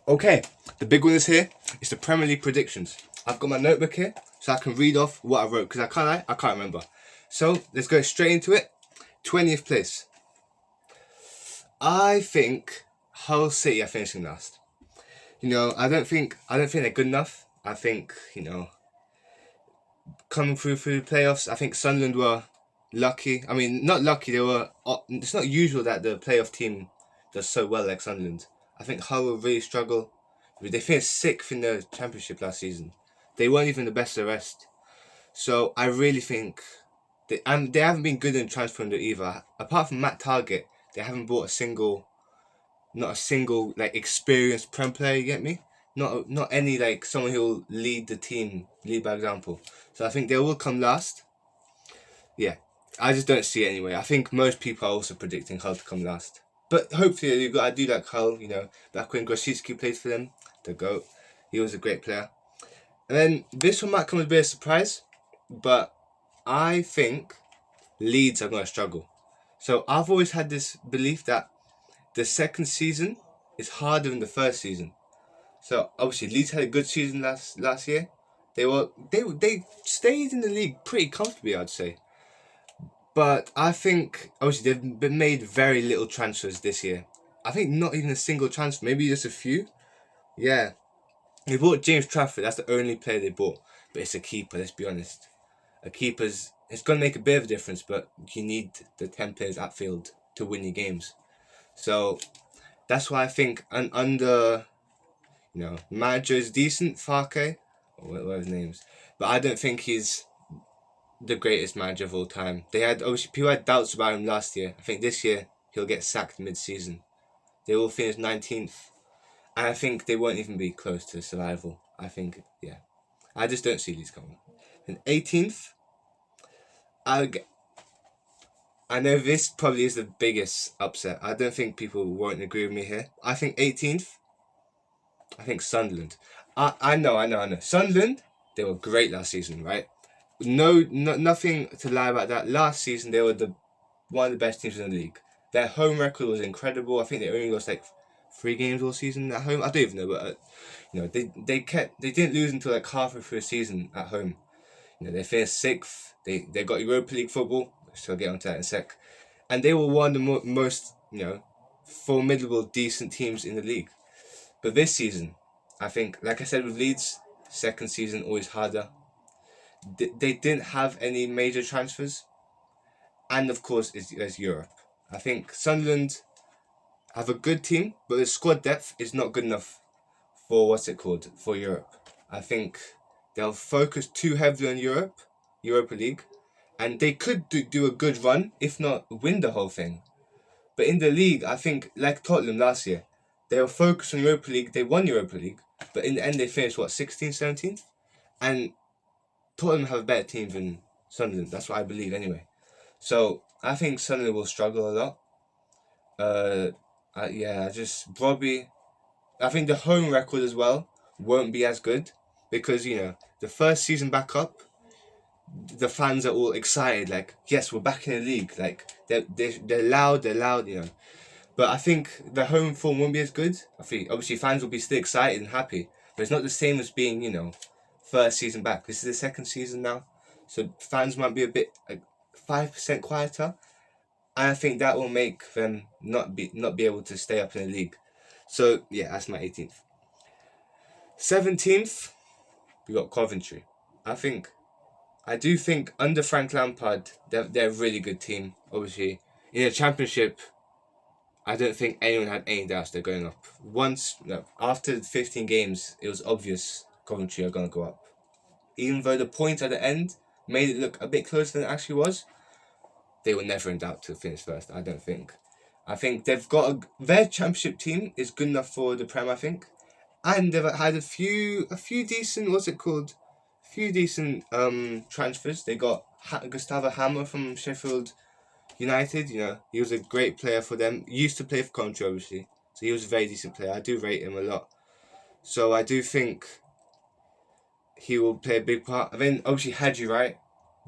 Okay, the big one is here. It's the Premier League predictions. I've got my notebook here so I can read off what I wrote because I can't remember. So let's go straight into it. 20th place. I think Hull City are finishing last. I don't think they're good enough. I think, coming through the playoffs, I think Sunderland were lucky. I mean, not lucky, they were it's not usual that the playoff team does so well like Sunderland. I think Hull will really struggle. They finished sixth in the championship last season. They weren't even the best of the rest. So I really think they haven't been good in transfer window either. Apart from Matt Target, they haven't bought not a single like experienced Prem player. You get me? Not any like someone who will lead the team, lead by example. So I think they will come last. Yeah, I just don't see it anyway. I think most people are also predicting Hull to come last. But hopefully, I do like Hull. Back when Grosicki played for them, the GOAT, he was a great player. And then this one might come as a bit of a surprise, but I think Leeds are going to struggle. So I've always had this belief that the second season is harder than the first season. So obviously Leeds had a good season last year. They stayed in the league pretty comfortably, I'd say. But I think obviously they've been made very little transfers this year. I think not even a single transfer, maybe just a few. Yeah, they bought James Trafford. That's the only player they bought, but it's a keeper. Let's be honest. It's going to make a bit of a difference, but you need the 10 players at field to win your games. So that's why I think under manager is decent, Farke, or whatever his name is, but I don't think he's the greatest manager of all time. People had doubts about him last year. I think this year he'll get sacked mid-season. They will finish 19th, and I think they won't even be close to survival. I think, yeah, I just don't see these coming. And 18th, I know this probably is the biggest upset. I don't think people won't agree with me here. I think 18th. I think Sunderland. I know. Sunderland, they were great last season, right? Nothing to lie about that. Last season, they were one of the best teams in the league. Their home record was incredible. I think they only lost like 3 games all season at home. I don't even know, but they didn't lose until like halfway through the season at home. They finished 6th. They got Europa League football. So I'll get onto that in a sec. And they were one of the most formidable, decent teams in the league. But this season, I think, like I said with Leeds, second season always harder. They didn't have any major transfers, and of course, there's Europe. I think Sunderland have a good team, but the squad depth is not good enough for for Europe. I think they'll focus too heavily on Europa League, and they could do a good run, if not win the whole thing. But in the league, I think, like Tottenham last year, they were focused on Europa League, they won Europa League, but in the end they finished, 16th, 17th? And Tottenham have a better team than Sunderland, that's what I believe anyway. So, I think Sunderland will struggle a lot. I think the home record as well won't be as good, because, the first season back up, the fans are all excited, like, yes, we're back in the league, like, they're loud, but I think the home form won't be as good. I think obviously fans will be still excited and happy, but it's not the same as being, first season back. This is the second season now, so fans might be a bit like 5% quieter, and I think that will make them not be able to stay up in the league. So yeah, that's my 18th. 17th, we got Coventry. I do think under Frank Lampard, they're a really good team. Obviously, in the Championship, I don't think anyone had any doubts they're going up. After 15 games, it was obvious Coventry are going to go up. Even though the point at the end made it look a bit closer than it actually was, they were never in doubt to finish first, I don't think. I think they've got their Championship team is good enough for the Prem, I think. And they've had a few decent, transfers. They got Gustavo Hammer from Sheffield United. He was a great player for them. He used to play for Coventry, obviously, so he was a very decent player. I do rate him a lot. So I do think he will play a big part. And then obviously Hadji Wright,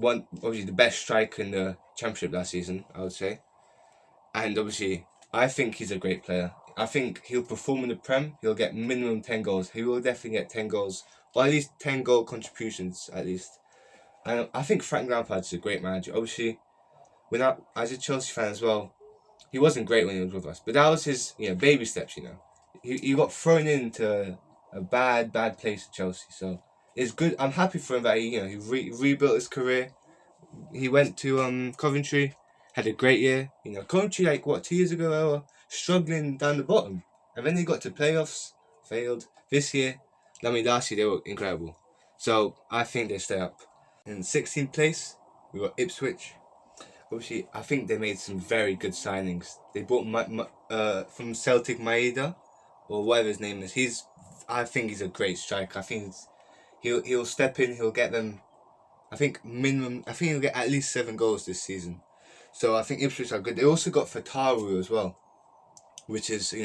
obviously the best striker in the Championship last season, I would say. And obviously, I think he's a great player. I think he'll perform in the Prem. He'll get minimum 10 goals. He will definitely get 10 goals, or at least 10 goal contributions at least. And I think Frank Lampard's a great manager. Obviously, as a Chelsea fan as well, he wasn't great when he was with us, but that was his baby steps. He got thrown into a bad place at Chelsea, so it's good. I'm happy for him that he rebuilt his career. He went to Coventry, had a great year. Coventry, like, what, 2 years ago, they were struggling down the bottom, and then they got to playoffs, failed. This year, last year they were incredible. So I think they stay up. In 16th place, we got Ipswich. Obviously, I think they made some very good signings. They bought from Celtic Maeda, or whatever his name is. I think he's a great striker. I think he'll step in. He'll get them. I think he'll get at least 7 goals this season. So I think Ipswich are good. They also got Fatawu as well, which is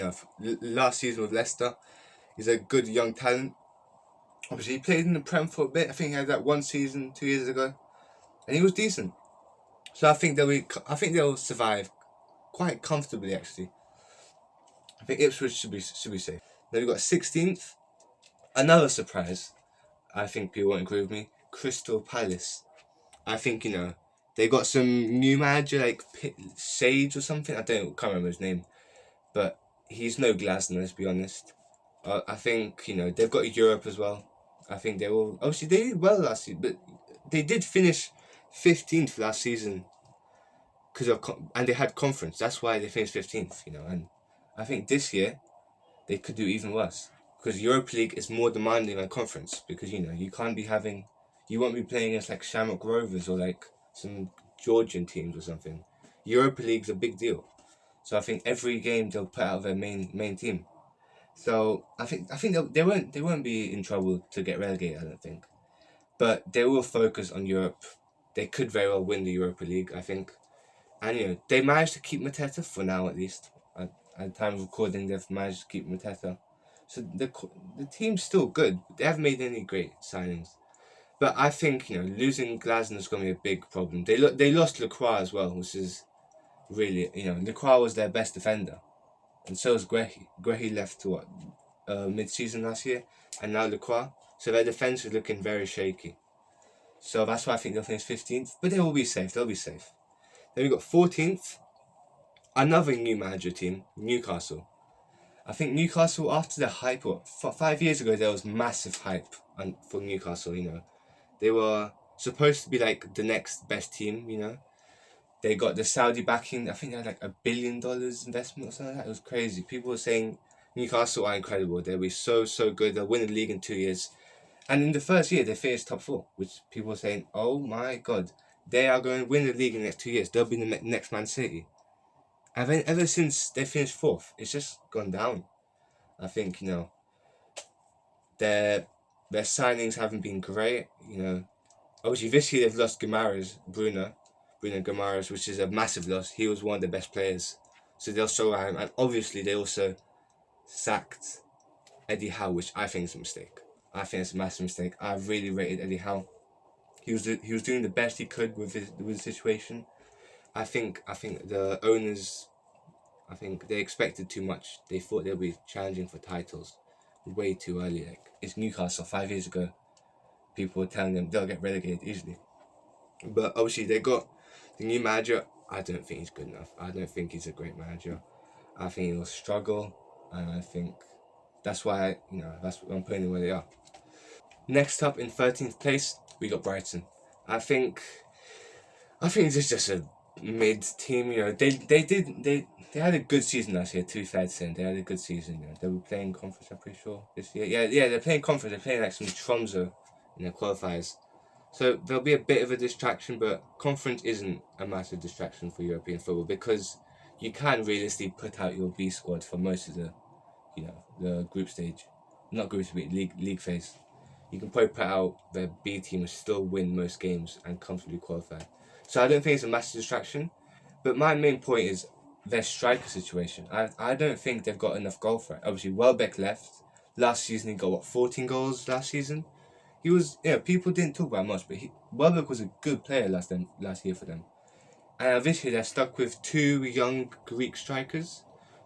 last season with Leicester. He's a good young talent. Obviously, he played in the Prem for a bit. I think he had that one season 2 years ago, and he was decent. So I think they'll survive quite comfortably, actually. I think Ipswich should be safe. Then we've got 16th. Another surprise. I think people won't agree with me. Crystal Palace. I think they got some new manager like Sage or something. Can't remember his name, but he's no Glasner. Let's be honest. I think they've got Europe as well. I think they will. Obviously, they did well last season, but they did finish 15th last season and they had conference. That's why they finished 15th. And I think this year they could do even worse because Europa League is more demanding than conference because you won't be playing against like Shamrock Rovers or like some Georgian teams or something. Europa League's a big deal, so I think every game they'll put out their main team. So I think they won't be in trouble to get relegated. I don't think, but they will focus on Europe. They could very well win the Europa League, I think, and they managed to keep Mateta for now at least. At the time of recording, they've managed to keep Mateta, so the team's still good. They haven't made any great signings, but I think losing Glasner is going to be a big problem. They lost Lacroix as well, which is really Lacroix was their best defender. And so is Guehi. Guehi left to mid-season last year, and now Lacroix. So their defence is looking very shaky. So that's why I think they'll finish 15th, but they will be safe. They'll be safe. Then we got 14th, another new manager team, Newcastle. I think Newcastle, after the hype, 5 years ago, there was massive hype for Newcastle. They were supposed to be like the next best team. They got the Saudi backing. I think they had like $1 billion investment or something like that. It was crazy. People were saying Newcastle are incredible. They'll be so good. They'll win the league in 2 years. And in the first year, they finished top 4, which people were saying, oh my God, they are going to win the league in the next 2 years. They'll be the next Man City. And then ever since they finished 4th, it's just gone down. I think, their signings haven't been great. Obviously this year they've lost Bruno Guimaraes, which is a massive loss. He was one of the best players, so they'll show him. And obviously they also sacked Eddie Howe, which I think is a mistake. I think it's a massive mistake. I really rated Eddie Howe. He was doing the best he could with the situation. I think the owners, I think they expected too much. They thought they'll be challenging for titles way too early. Like, it's Newcastle 5 years ago. People were telling them they'll get relegated easily. But obviously they got the new manager. I don't think he's good enough. I don't think he's a great manager. I think he'll struggle, and I think that's why that's what I'm putting them where they are. Next up in 13th place, we got Brighton. I think this is just a mid team. They had a good season last year. To be fair to say, they had a good season. They were playing conference. I'm pretty sure this year. Yeah, they're playing conference. They're playing like some Tromso in their qualifiers. So there'll be a bit of a distraction, but conference isn't a massive distraction for European football because you can realistically put out your B squad for most of the group stage, not group stage, league phase. You can probably put out the B team and still win most games and comfortably qualify. So I don't think it's a massive distraction, but my main point is their striker situation. I don't think they've got enough goal threat. Obviously, Welbeck left last season. He got 14 goals last season. He was, people didn't talk about much, but Welbeck was a good player last year for them. And this year they're stuck with 2 young Greek strikers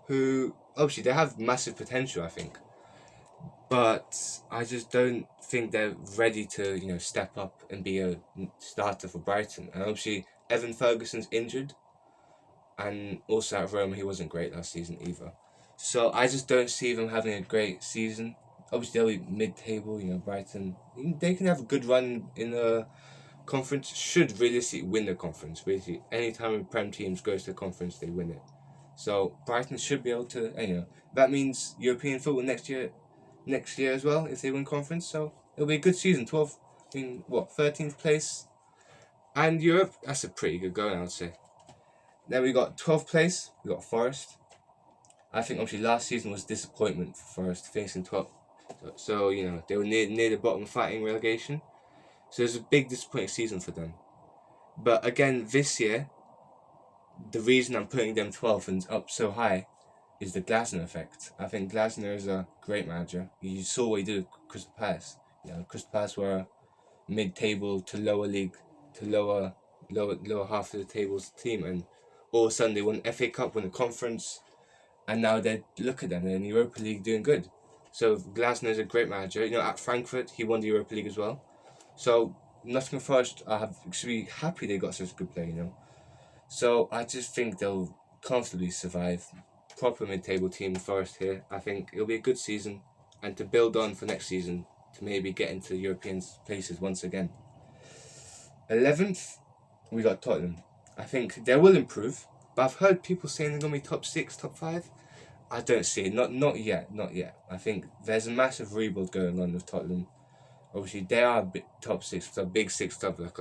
who obviously they have massive potential, I think, but I just don't think they're ready to step up and be a starter for Brighton. And obviously Evan Ferguson's injured, and also at Roma he wasn't great last season either. So I just don't see them having a great season. Obviously they'll be mid-table. Brighton, they can have a good run in the conference. Should realistically win the conference. Basically, anytime a Prem teams goes to the conference, they win it. So Brighton should be able to. That means European football next year as well if they win conference. So it'll be a good season. 12th, 13th place, and Europe. That's a pretty good going, I would say. Then we got 12th place. We got Forest. I think obviously last season was disappointment for Forest, finishing 12th. So they were near the bottom, fighting relegation. So it was a big disappointing season for them. But again, this year, the reason I'm putting them 12th and up so high is the Glasner effect. I think Glasner is a great manager. You saw what he did with Crystal Palace. Crystal Palace were a mid-table to lower league, to lower half of the table's team, and all of a sudden they won FA Cup, won the conference, and now look at them, they're in the Europa League doing good. So Glasner is a great manager. At Frankfurt he won the Europa League as well. So Nottingham Forest, should be happy they got such a good player. So I just think they'll comfortably survive. Proper mid-table team, Forest here. I think it'll be a good season, and to build on for next season to maybe get into European places once again. 11th, we got Tottenham. I think they will improve, but I've heard people saying they're gonna be top 6, top 5. I don't see it. Not yet. I think there's a massive rebuild going on with Tottenham. Obviously, they are a top 6, a big 6 club, like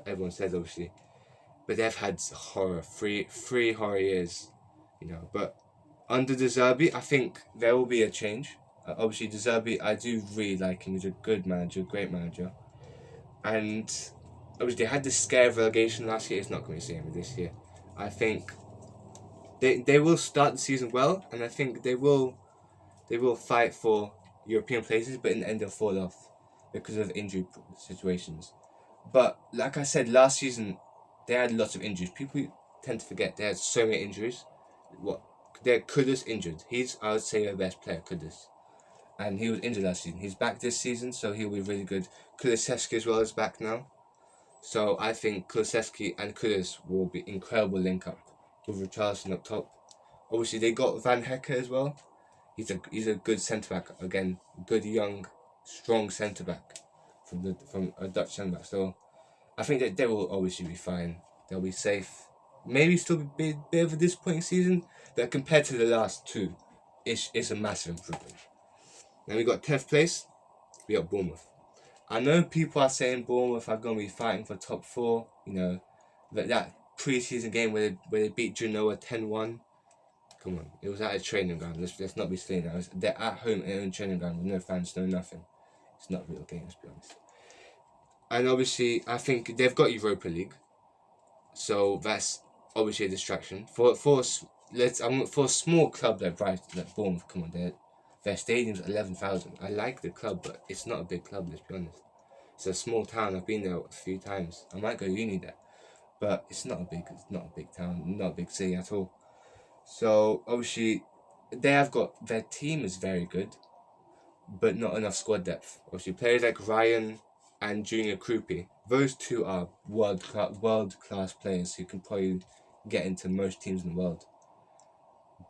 everyone says, obviously. But they've had three horror years, But under De Zerbi, I think there will be a change. Obviously, De Zerbi, I do really like him. He's a good manager, great manager. And obviously, they had this scare of relegation last year. It's not going to be the same this year. I think they will start the season well, and I think they will fight for European places, but in the end they'll fall off because of injury situations. But like I said, last season they had lots of injuries. People tend to forget they had so many injuries. They're Kudus injured. He's, I would say, their best player, Kudus. And he was injured last season. He's back this season, so he'll be really good. Kulusevski as well is back now. So I think Kulusevski and Kudus will be incredible link-up with Richarlison up top. Obviously, they got Van Hecke as well. He's a good centre-back. Again, good, young, strong centre-back from a Dutch centre-back. So I think that they will obviously be fine. They'll be safe. Maybe still be a bit of a disappointing season, but compared to the last two, it's a massive improvement. Then we got 10th place. We got Bournemouth. I know people are saying Bournemouth are going to be fighting for top 4. That pre-season game where they beat Genoa 10-1. Come on, it was at a training ground. Let's not be saying that. They're at home in a training ground with no fans, no nothing. It's not a real game, let's be honest. And obviously, I think they've got Europa League, so that's obviously a distraction for a small club like Brighton, like Bournemouth. Come on, their stadium's 11,000. I like the club, but it's not a big club. Let's be honest. It's a small town. I've been there a few times. I might go uni there, but it's not a big town, not a big city at all. So obviously, their team is very good, but not enough squad depth. Obviously, players like Ryan and Junior Krupi, those two are world class players who can probably get into most teams in the world.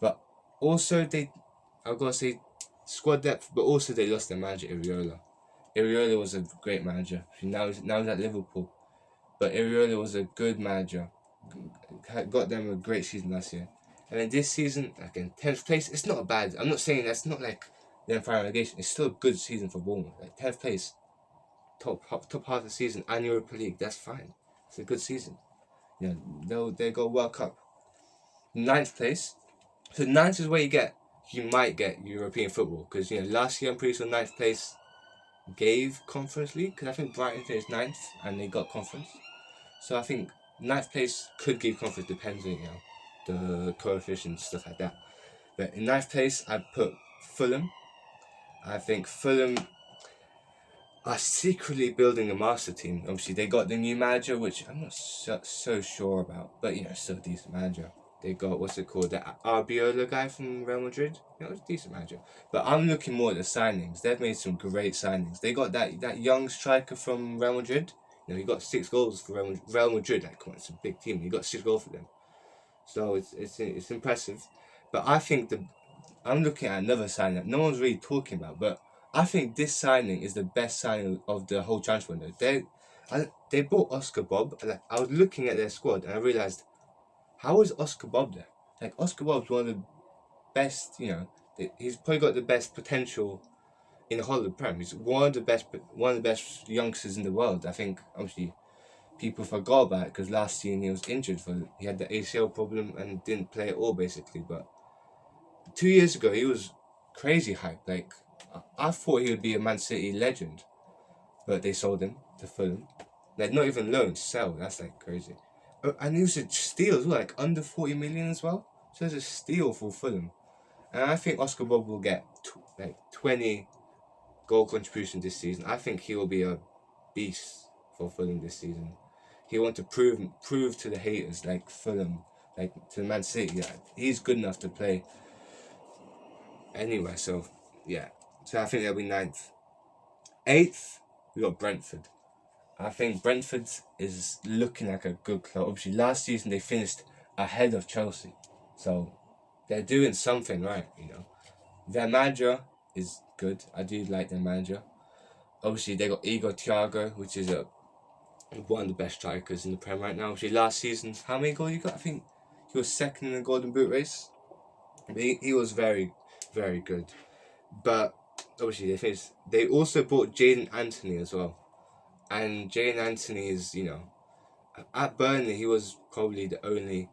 But also I've got to say, squad depth, but also they lost their manager Iraola. Iraola was a great manager. Now he's at Liverpool, but Iraola was a good manager. Got them a great season last year. And then this season, again, 10th place, it's not bad. I'm not saying that's not like them fighting relegation. It's still a good season for Bournemouth. 10th place, top half of the season, and Europa League, that's fine. It's a good season. They go World Cup. 9th place. So 9th is where you might get European football. Because, last year I'm pretty sure 9th place gave Conference League. Because I think Brighton finished 9th and they got Conference. So I think 9th place could give Conference, depends on, the coefficients, stuff like that. But in 9th place, I put Fulham. I think Fulham are secretly building a master team. Obviously, they got the new manager, which I'm not so sure about. But, still a decent manager. They got, what's it called, the Arbiola guy from Real Madrid. You know, he's a decent manager. But I'm looking more at the signings. They've made some great signings. They got that young striker from Real Madrid. You know, he got 6 goals for Real Madrid. Like, come on, it's a big team. He got 6 goals for them. So it's impressive. But I think I'm looking at another signing that no one's really talking about. But I think this signing is the best signing of the whole transfer window. They bought Oscar Bob. Like, I was looking at their squad and I realised, how is Oscar Bob there? Like, Oscar Bob's one of the best, you know, he's probably got the best potential in the whole of the Prem. He's one of the best youngsters in the world. I think, obviously, people forgot about it because last season he was injured. He had the ACL problem and didn't play at all, basically. But 2 years ago, he was crazy hype. Like, I thought he would be a Man City legend, but they sold him to Fulham. Like, not even loan, sell. That's like crazy. And he was a steal as well, like under 40 million as well. So it's a steal for Fulham. And I think Oscar Bob will get 20 goal contribution this season. I think he will be a beast for Fulham this season. He wants to prove to the haters, like Fulham, like to Man City, that he's good enough to play anywhere. So yeah, so I think they'll be 9th. 8th, we got Brentford. I think Brentford is looking like a good club. Obviously, last season they finished ahead of Chelsea, so they're doing something right. You know, their manager is good. I do like their manager. Obviously, they got Igor Thiago, which is one of the best strikers in the Prem right now. Obviously, last season, how many goals you got? I think he was second in the Golden Boot race. But he was very, very good. But obviously, they also bought Jaden Anthony as well. And Jaden Anthony is, you know, at Burnley, he was probably the only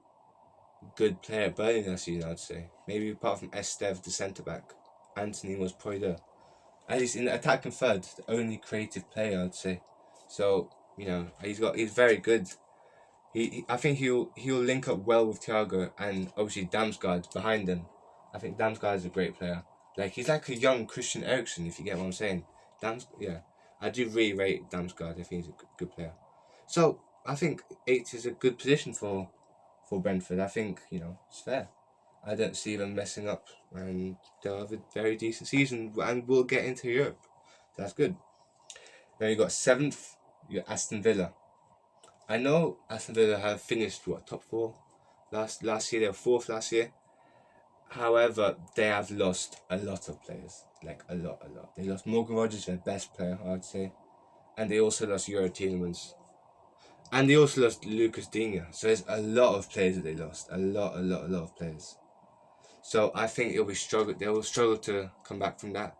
good player at Burnley last season, I'd say. Maybe apart from Esteve, the centre-back. Anthony was probably at least in the attacking third, the only creative player, I'd say. So, you know, he's very good. I think he'll link up well with Thiago and obviously Damsgaard behind him. I think Damsgaard is a great player. Like, he's like a young Christian Eriksen, if you get what I'm saying. I do really rate Damsgaard. I think he's a good player. So I think 8th is a good position for Brentford. I think, you know, it's fair. I don't see them messing up, and they'll have a very decent season, and we'll get into Europe. So that's good. Then you got 7th, you got Aston Villa. I know Aston Villa have finished top 4 last year. They were 4th last year. However, they have lost a lot of players, like a lot. They lost Morgan Rogers, their best player, I'd say, and they also lost Euro Tielemans, and they also lost Lucas Digne. So there's a lot of players that they lost, a lot of players. So I think they will struggle to come back from that.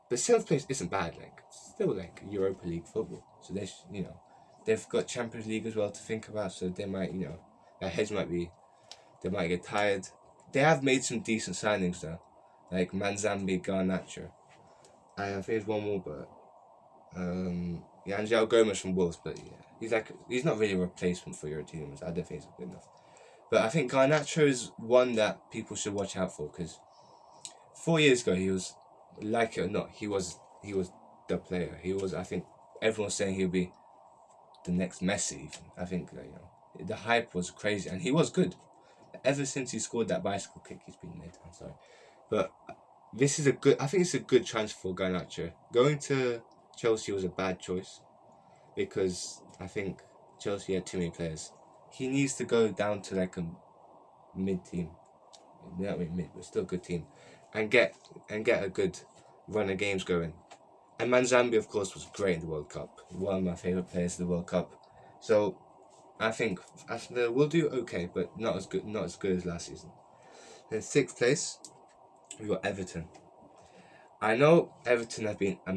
But 7th place isn't bad, like it's still like Europa League football. So they've got Champions League as well to think about. So they might, their heads they might get tired. They have made some decent signings though, like Manzambi, Garnacho, and I think there's one more, but Angel Gomez from Wolves, but yeah, he's not really a replacement for your team. I don't think he's good enough. But I think Garnacho is one that people should watch out for because 4 years ago he was, like it or not, he was the player. I think everyone's saying he'll be the next Messi. Even. I think the hype was crazy and he was good. Ever since he scored that bicycle kick, he's been made. I'm sorry, but I think it's a good transfer for Garnacho. Going to Chelsea was a bad choice because I think Chelsea had too many players. He needs to go down to like a mid team, not really mid, but still a good team, and get a good run of games going. And Manzambi, of course, was great in the World Cup. One of my favourite players in the World Cup. So I think Aston Villa will do okay, but not as good as last season. In 6th place, we got Everton. I know Everton have been a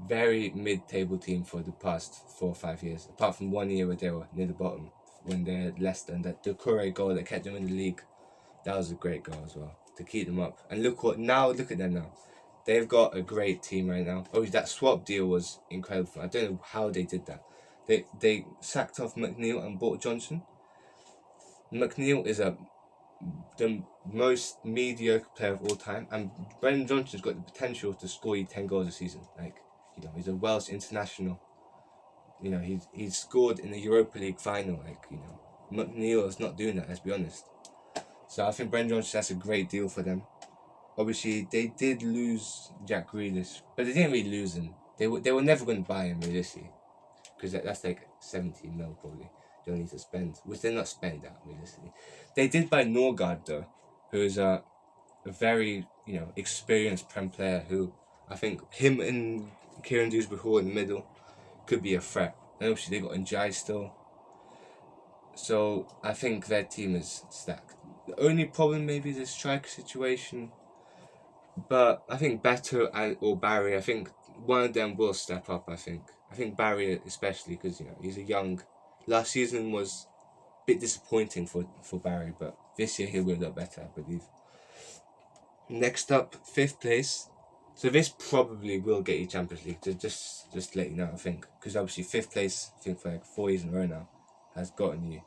very mid-table team for the past 4 or 5 years. Apart from 1 year where they were near the bottom when they had Leicester, and that Doucouré goal that kept them in the league, that was a great goal as well to keep them up. And look at them now. They've got a great team right now. Oh, that swap deal was incredible. I don't know how they did that. They sacked off McNeil and bought Johnson. McNeil is the most mediocre player of all time, and Brendan Johnson's got the potential to score you 10 goals a season. He's a Welsh international. He's scored in the Europa League final. McNeil is not doing that. Let's be honest. So I think Brendan Rodgers, that's a great deal for them. Obviously, they did lose Jack Grealish, but they didn't really lose him. They were never going to buy him realistically, because that's like 17 mil probably. They'll need to spend, which they're not spending that realistically. They did buy Norgard though, who is a very experienced Prem player who I think him and Kieran Dewsbury in the middle could be a threat. And obviously they got Njai still. So I think their team is stacked. The only problem maybe is the striker situation. But I think Beto or Barry, I think one of them will step up, I think. I think Barry especially because he's a young. Last season was a bit disappointing for Barry, but this year he'll be a lot better, I believe. Next up, 5th place. So this probably will get you Champions League. Just to let you know, I think, because obviously 5th place, I think for like 4 years in a row now, has gotten you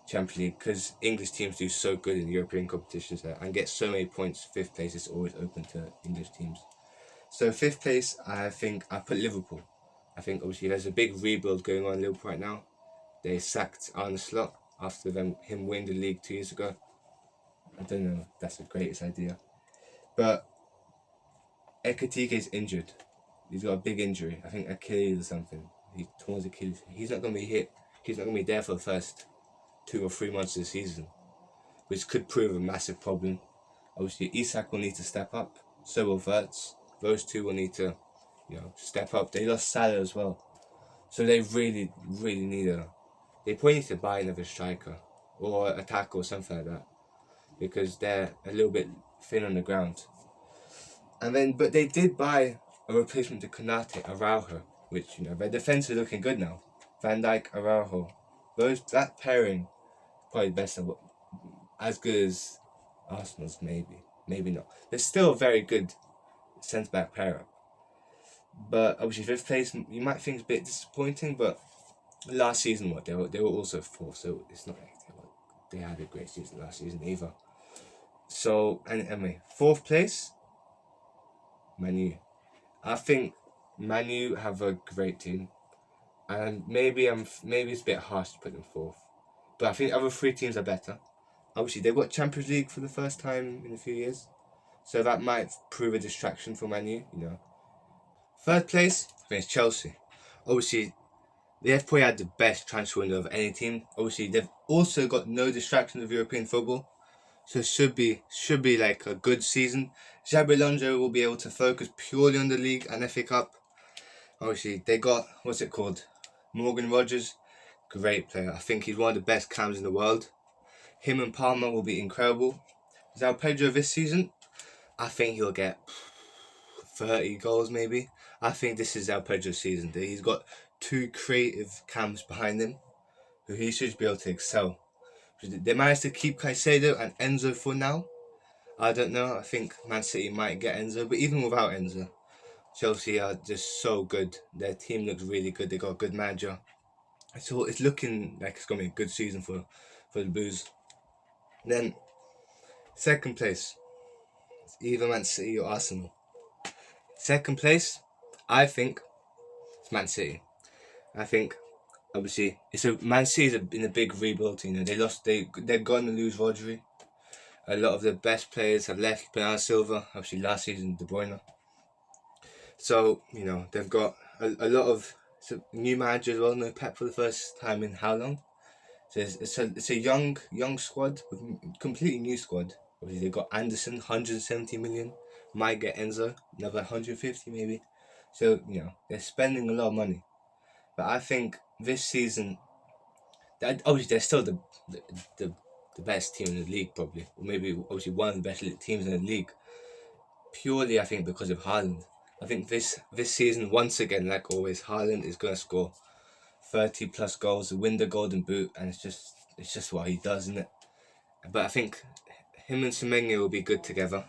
Champions League because English teams do so good in European competitions there and get so many points. 5th place is always open to English teams. So 5th place, I think I put Liverpool. I think obviously there's a big rebuild going on in Liverpool right now. They sacked Arne Slot after him winning the league 2 years ago. I don't know if that's the greatest idea. But Ekatike is injured. He's got a big injury. I think Achilles or something. He tore his Achilles. He's not going to be hit. He's not going to be there for the first 2 or 3 months of the season, which could prove a massive problem. Obviously, Isak will need to step up. So will Wirtz. Those two will need to, step up. They lost Salah as well, so they really, really need They probably need to buy another striker or attacker or something like that because they're a little bit thin on the ground. But they did buy a replacement to Konate, Araujo, which their defense is looking good now. Van Dijk, Araujo, that pairing, probably best of as good as Arsenal's maybe not. They're still a very good centre back pair up. But obviously 5th place, you might think is a bit disappointing, but last season they were also 4th, so it's not like they had a great season last season either. So anyway, 4th place, Man U. I think Man U have a great team, and maybe it's a bit harsh to put them 4th, but I think the other 3 teams are better. Obviously, they've got Champions League for the first time in a few years, so that might prove a distraction for Man U. 3rd place, I think it's Chelsea. Obviously, they've probably had the best transfer window of any team. Obviously, they've also got no distraction of European football. So it should be like a good season. Xabi Alonso will be able to focus purely on the league and FA Cup. Obviously, they got, Morgan Rogers, great player. I think he's one of the best cams in the world. Him and Palmer will be incredible. João Pedro this season, I think he'll get 30 goals maybe. I think this is João Pedro's season. He's got 2 creative cams behind him who he should be able to excel. They managed to keep Caicedo and Enzo for now. I don't know. I think Man City might get Enzo, but even without Enzo, Chelsea are just so good. Their team looks really good. They got a good manager. So it's looking like it's going to be a good season for the Blues. Then, 2nd place, it's either Man City or Arsenal. 2nd place, I think it's Man City. I think obviously Man City is in a big rebuild. They're going to lose Rodri. A lot of the best players have left. Bernardo Silva, obviously last season, De Bruyne. So they've got a lot of new managers as well. No Pep for the first time in how long? So it's a young squad, completely new squad. Obviously they've got Anderson, 170 million. Might get Enzo, another 150 maybe. So they're spending a lot of money. But I think this season, obviously they're still the best team in the league probably, or maybe obviously one of the best teams in the league. Purely, I think because of Haaland. I think this season once again, like always, Haaland is going to score 30 plus goals, win the Golden Boot, and it's just what he does, isn't it? But I think him and Semenyo will be good together.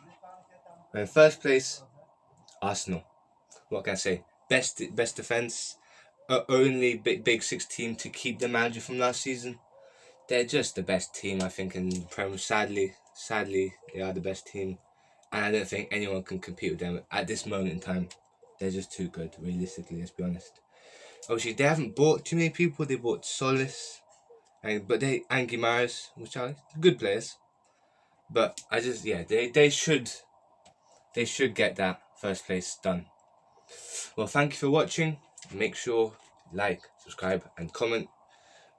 And in 1st place, Arsenal. What can I say? Best defense. Only big 6 team to keep the manager from last season. They're just the best team, I think, in the Premier. Sadly, they are the best team, and I don't think anyone can compete with them at this moment in time. They're just too good, realistically. Let's be honest. Obviously, they haven't bought too many people. They bought Solis, and Guimaraes, which are good players. But I just, yeah, they should get that first place done. Well, thank you for watching. Make sure like, subscribe, and comment.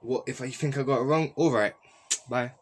What if you think I got it wrong? All right, bye.